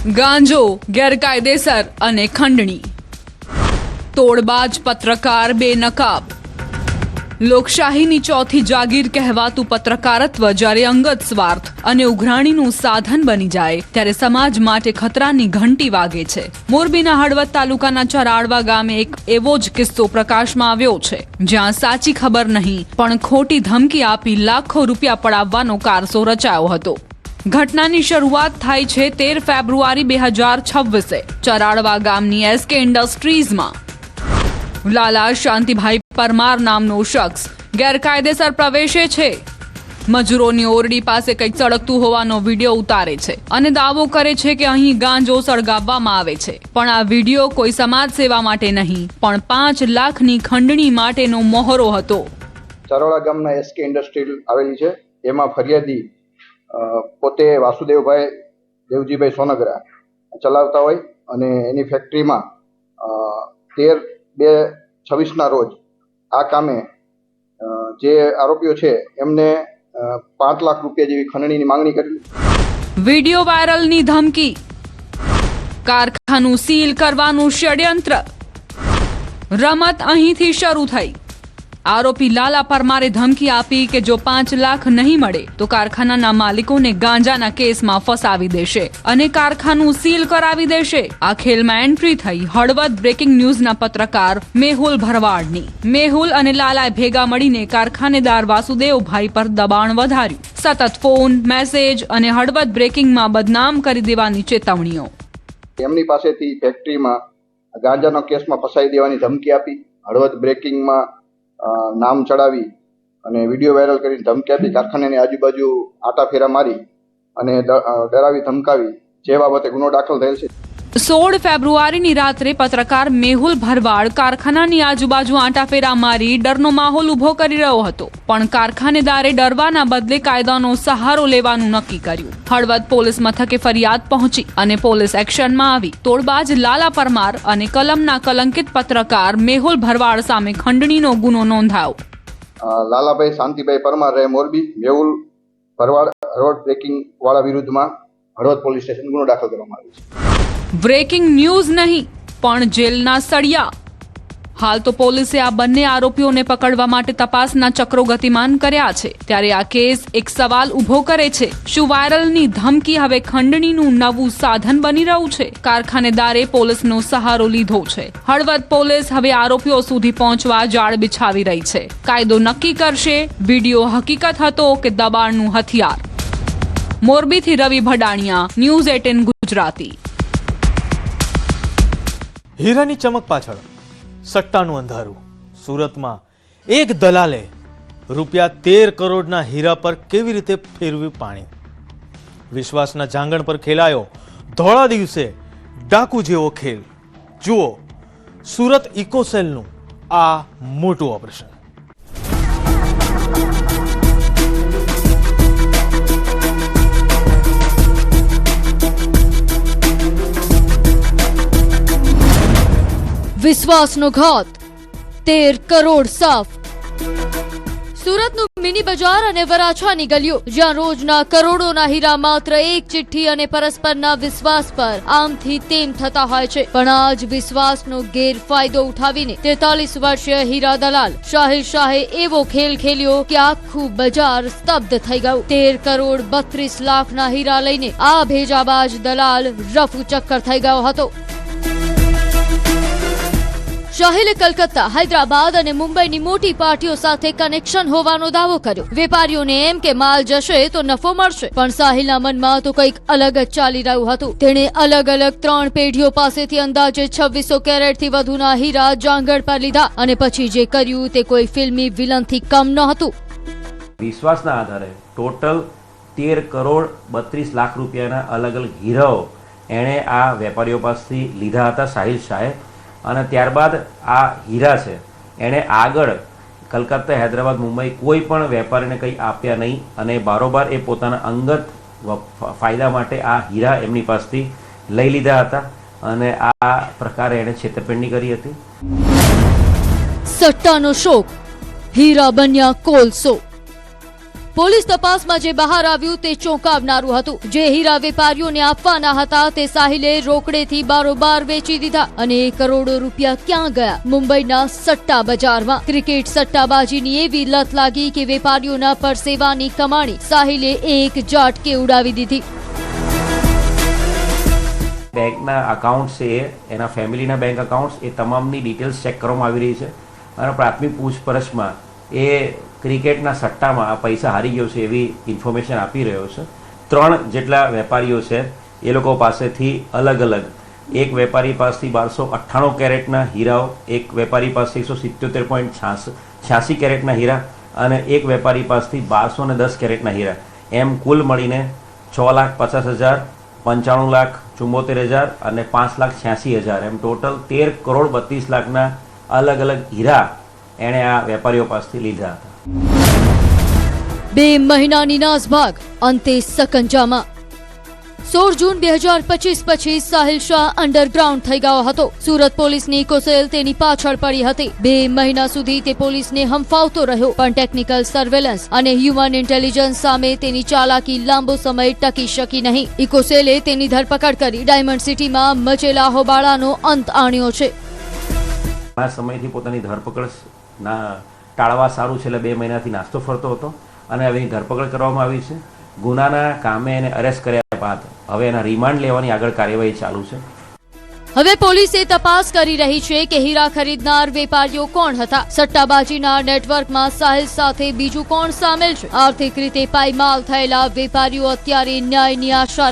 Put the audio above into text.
ગાંજો, ગેરકાયદેસર અને ખંડણી. તોડબાજ પત્રકાર બેનકાબ. લોકશાહીની ચોથી જાગીર કહેવાતું પત્રકારત્વ જ્યારે અંગત સ્વાર્થ અને ઉઘરાણીનું સાધન બની જાય ત્યારે સમાજ માટે ખતરાની ઘંટી વાગે છે. મોરબીના હળવદ તાલુકાના ચરાડવા ગામે એક એવો જ કિસ્સો પ્રકાશમાં આવ્યો છે, જ્યાં સાચી ખબર નહીં પણ ખોટી ધમકી આપી લાખો રૂપિયા પડાવવાનો કારસો રચાયો હતો. ઘટનાની શરૂઆત થાય છે 13 ફેબ્રુઆરી 2026 ચરાડવા ગામની SK ઇન્ડસ્ટ્રીઝમાં. લાલા શાંતિભાઈ પરમાર નામનો શખ્સ ગેરકાયદેસર પ્રવેશે છે. મજૂરોની ઓરડી પાસે કંઈક સળગતું હોવાનો વિડીયો ઉતારે છે અને દાવો કરે છે કે અહીં ગાંજો સળગાવવામાં આવે છે. પણ આ વિડીયો કોઈ સમાજ સેવા માટે નહીં પણ 5 લાખની ખંડણી માટેનો મોહરો હતો. ચરાડવા ગામના SK ઇન્ડસ્ટ્રી આવેલી છે. એમાં ફરિયાદી પોતે વાસુદેવભાઈ દેવજીભાઈ સોનગરા ચલાવતા હોય અને એની ફેક્ટરીમાં 13/2/26 રોજ આ કામે જે આરોપીઓ છે એમને 5 લાખ રૂપિયા જેવી ખંડણીની માંગણી કરેલી. વિડીયો વાયરલની ધમકી, કારખાનું સીલ કરવાનું ષડયંત્ર. રમત અહીંથી શરૂ થઈ. આરોપી લાલા પરમારે ધમકી આપી કે જો 5 લાખ નહીં મળે તો કારખાનાના માલિકોને ગાંજાના કેસમાં ફસાવી દેશે અને કારખાનું સીલ કરાવી દેશે. આ ખેલમાં એન્ટ્રી થઈ હળવદ બ્રેકિંગ ન્યૂઝના પત્રકાર મેહુલ ભરવાડની. મેહુલ અને લાલાએ ભેગા મળીને કારખાનેદાર વાસુદેવભાઈ પર દબાણ વધાર્યું. સતત ફોન, મેસેજ અને હળવદ બ્રેકિંગમાં બદનામ કરી દેવાની ચેતવણીઓ. એમની પાસેથી ફેક્ટરીમાં ગાંજાના કેસમાં ફસાઈ દેવાની ધમકી આપી, હળવદ બ્રેકિંગમાં નામ ચડાવી અને વિડીયો વાયરલ કરીને ધમકી આપી, કારખાનાની આજુબાજુ આટાફેરા મારી અને ડરાવી ધમકાવી, જે બાબતે ગુનો દાખલ થયેલ છે. 16 ફેબ્રુઆરીની રાત્રે પત્રકાર મેહુલ ભરવાડ કારખાનાની આજુબાજુ આંટાફેરા મારી ડરનો માહોલ ઉભો કરી રહ્યો હતો. પણ કારખાનેદારે ડરવાના બદલે કાયદાનો સહારો લેવાનું નક્કી કર્યું. હળવદ પોલીસ મથકે ફરિયાદ પહોંચી અને પોલીસ એક્શનમાં આવી. તોડબાજ લાલા પરમાર અને કલમના કલંકિત પત્રકાર મેહુલ ભરવાડ સામે ખંડણીનો ગુનો નોંધાયો. લાલાભાઈ શાંતિભાઈ પરમાર રહે મોરબી, મેહુલ ભરવાડ હળવદ બ્રેકિંગ વાળા વિરુદ્ધમાં હળવદ પોલીસ સ્ટેશન ગુનો દાખલ કરવામાં આવ્યો છે. બ્રેકિંગ ન્યૂઝ નહીં પણ જેલના સળિયા. હાલ તો પોલીસે આ બંને આરોપીઓને પકડવા માટે તપાસના ચક્રો ગતિમાન કર્યા છે. ત્યારે આ કેસ એક સવાલ ઉભો કરે છે, શું વાયરલની ધમકી હવે ખંડણીનું નવું સાધન બની રહ્યું છે? કારખાનેદારે પોલીસનો સહારો લીધો છે. હળવદ પોલીસ હવે આરોપીઓ સુધી પહોંચવા જાળ બિછાવી રહી છે. કાયદો નક્કી કરશે વિડીયો હકીકત હતો કે દબાણનું હથિયાર. મોરબીથી રવિ ભડાણિયા, ન્યૂઝ 18 ગુજરાતી. હીરાની ચમક પાછળ સટ્ટાનું અંધારું. સુરતમાં એક દલાલે ₹13 કરોડના હીરા પર કેવી રીતે ફેરવ્યું પાણી. વિશ્વાસના જાંગણ પર ખેલાયો ધોળા દિવસે ડાકુ જેવો ખેલ. જુઓ સુરત ઇકોસેલનું આ મોટું ઓપરેશન. વિશ્વાસનો ઘાત, 13 કરોડ સાફ. સુરતનું મિની બજાર અને વરાછાની ગલીઓ, જ્યાં રોજના કરોડોના હીરા માત્ર એક ચિઠ્ઠી અને પરસ્પરના વિશ્વાસ પર આમથી તેમ થતા હોય છે. પણ આજ વિશ્વાસનો ગેરફાયદો ઉઠાવીને 43 વર્ષીય હીરા દલાલ શાહિલ શાહે એવો ખેલ ખેલ્યો કે આખું બજાર સ્તબ્ધ થઈ ગયું. 13 કરોડ 32 લાખના હીરા લઈને આ ભેજાબાજ દલાલ રફુ ચક્કર થઈ ગયો હતો. શાહિલે કલકત્તા, હૈદરાબાદ અને મુંબઈની મોટી પાર્ટીઓ સાથે કનેક્શન હોવાનો દાવો કર્યો. વેપારીઓને એમ કે માલ જશે તો નફો મળશે, પણ સાહિલના મનમાં તો કંઈક અલગ જ ચાલી રહ્યું હતું. તેણે અલગ અલગ 3 પેઢીઓ પાસેથી અંદાજે 2600 કેરેટથી વધુના હીરા જાંગડ પર લીધા અને પછી જે કર્યું તે કોઈ ફિલ્મી વિલનથી કમ ન હતું. વિશ્વાસના આધારે ટોટલ 13 કરોડ 32 લાખ રૂપિયાના અલગ અલગ હીરાઓ એણે આ વેપારીઓ પાસેથી લીધા હતા સાહિલ શાહે. અને ત્યારબાદ આ હીરા છે એણે આગળ કલકત્તા, હૈદરાબાદ, મુંબઈ કોઈ પણ વેપારીને કંઈ આપ્યા નહીં અને બારોબાર એ પોતાના અંગત ફાયદા માટે આ હીરા એમની પાસેથી લઈ લીધા હતા અને આ પ્રકારે એણે છેતરપિંડી કરી હતી. સટ્ટાનો શોખ, હીરા બન્યા કોલસો. પોલીસ તપાસમાં જે બહાર આવ્યું તે ચોંકાવનારું હતું. જે હીરા વેપારીઓને આપવાના હતા તે સાહિલે રોકડેથી બારોબાર વેચી દીધા અને કરોડો રૂપિયા ક્યાં ગયા? મુંબઈના સટ્ટા બજારમાં. ક્રિકેટ સટ્ટાબાજીની એવી લત લાગી કે વેપારીઓના પરસેવાની કમાણી સાહિલે એક ઝાટકે ઉડાવી દીધી. બેંકના અકાઉન્ટ્સ છે એના ફેમિલીના બેંક અકાઉન્ટ્સ એ તમામની ડિટેલ્સ ચેક કરવામાં આવી રહી છે અને પ્રાથમિક પૂછપરછમાં એ ક્રિકેટના સટ્ટામાં આ પૈસા હારી ગયો છે એવી ઇન્ફોર્મેશન આપી રહ્યો છે. 3 જેટલા વેપારીઓ છે એ લોકો પાસેથી અલગ અલગ, એક વેપારી પાસેથી 1298 કેરેટના હીરાઓ, એક વેપારી પાસે 177.86 કેરેટના હીરા અને એક વેપારી પાસેથી 1210 કેરેટના હીરા, એમ કુલ મળીને 6,50,000, 95,74,000 અને 5,86,000 એમ ટોટલ 13 કરોડ 32 લાખના અલગ અલગ હીરા એણે આ વેપારીઓ પાસેથી લીધા હતા. 2 મહિનાની નાસભાગ અંતે સકંજામાં. 16 જૂન 2025 પછી સાહિલ શાહ અંડરગ્રાઉન્ડ થઈ ગયો હતો. સુરત પોલીસની ઇકોસેલ તેની પાછળ પડી હતી. 2 મહિના સુધી તે પોલીસને હંફાવતો રહ્યો, પણ ટેકનિકલ સર્વેલન્સ અને હ્યુમન ઇન્ટેલિજન્સ સામે તેની ચાલાકી લાંબો સમય ટકી શકી નહીં. ઇકોસેલે તેની ધરપકડ કરી ડાયમંડ સિટીમાં મચેલા હોબાળાનો અંત આણ્યો છે. આ સમયથી પોતાની ધરપકડ ટાળવા સારું છે એટલે 2 મહિનાથી નાસ્તો ફરતો હતો અને હવે એની ધરપકડ કરવામાં આવી છે. ગુનાના કામે એને અરેસ્ટ કર્યા બાદ હવે એના રિમાન્ડ લેવાની આગળ કાર્યવાહી ચાલુ છે. હવે પોલીસે તપાસ કરી રહી છે કે હીરા ખરીદનાર વેપારીઓ કોણ હતા. સટ્ટાબાજીના નેટવર્કમાં સાહિલ સાથે બીજું કોણ સામેલ છે. આર્થિક રીતે પાયમાલ થયેલા વેપારીઓ અત્યારે ન્યાયની આશા